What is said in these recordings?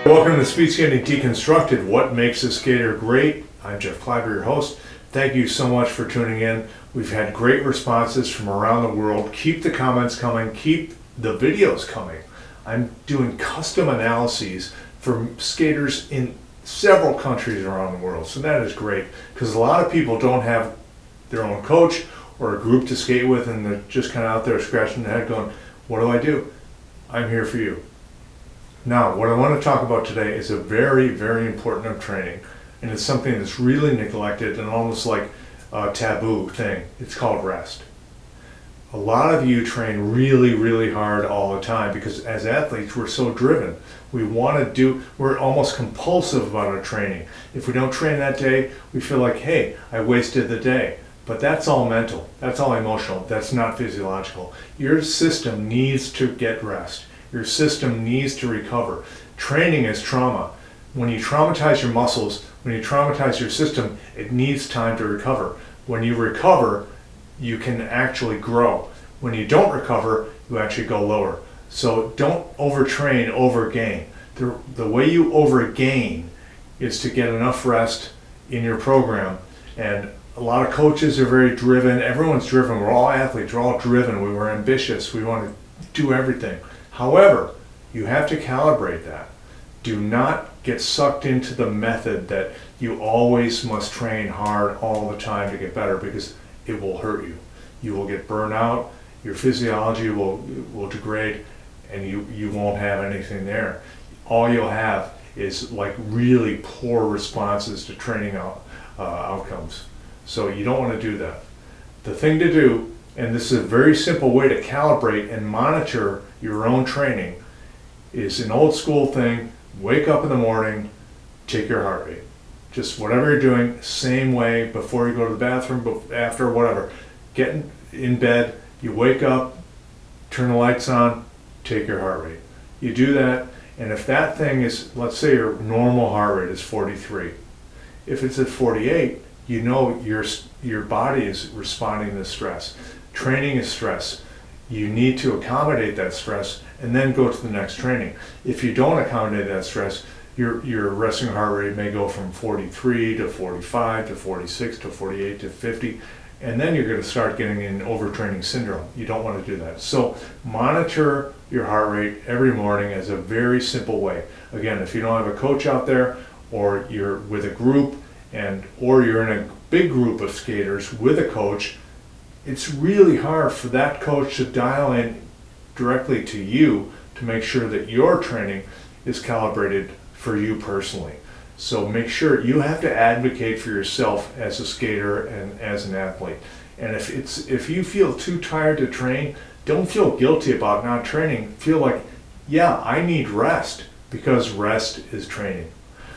Welcome to Speed Skating Deconstructed, What Makes a Skater Great. I'm Jeff Kleiber, your host. Thank you so much for tuning in. We've had great responses from around the world. Keep the comments coming, keep the videos coming. I'm doing custom analyses for skaters in several countries around the world, so that is great because a lot of people don't have their own coach or a group to skate with, and they're just kind of out there scratching their head going, what do I do? I'm here for you. Now, what I want to talk about today is a very, very important training, and it's something that's really neglected and almost like a taboo thing. It's called rest. A lot of you train really, really hard all the time because as athletes, we're so driven. We're almost compulsive about our training. If we don't train that day, we feel like, hey, I wasted the day. But that's all mental, that's all emotional, that's not physiological. Your system needs to get rest. Your system needs to recover. Training is trauma. When you traumatize your muscles, when you traumatize your system, it needs time to recover. When you recover, you can actually grow. When you don't recover, you actually go lower. So don't overtrain, overgain. The way you overgain is to get enough rest in your program. And a lot of coaches are very driven. Everyone's driven. We're all athletes. We're all driven. We're ambitious. We want to do everything. However, you have to calibrate that. Do not get sucked into the method that you always must train hard all the time to get better, because it will hurt you. You will get burned out, your physiology will degrade, and you won't have anything there. All you'll have is like really poor responses to training outcomes. So you don't want to do that. The thing to do, and this is a very simple way to calibrate and monitor your own training, is an old school thing. Wake up in the morning, take your heart rate. Just whatever you're doing, same way, before you go to the bathroom, after, whatever. Get in bed, you wake up, turn the lights on, take your heart rate. You do that, and if that thing is, let's say your normal heart rate is 43. If it's at 48, you know your body is responding to stress. Training is stress. You need to accommodate that stress and then go to the next training. If you don't accommodate that stress, your resting heart rate may go from 43 to 45 to 46 to 48 to 50, and then you're going to start getting in overtraining syndrome. You don't want to do that. So monitor your heart rate every morning as a very simple way. Again, if you don't have a coach out there, or you're with a group, or you're in a big group of skaters with a coach, it's really hard for that coach to dial in directly to you to make sure that your training is calibrated for you personally. So make sure you have to advocate for yourself as a skater and as an athlete. And if you feel too tired to train, don't feel guilty about not training. Feel like, yeah, I need rest, because rest is training.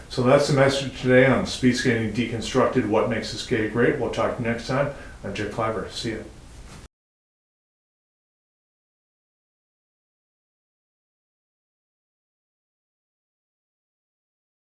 So that's the message today on Speed Skating Deconstructed, What Makes a Skater Great. We'll talk next time. I'm Jeff Kleiber. See ya.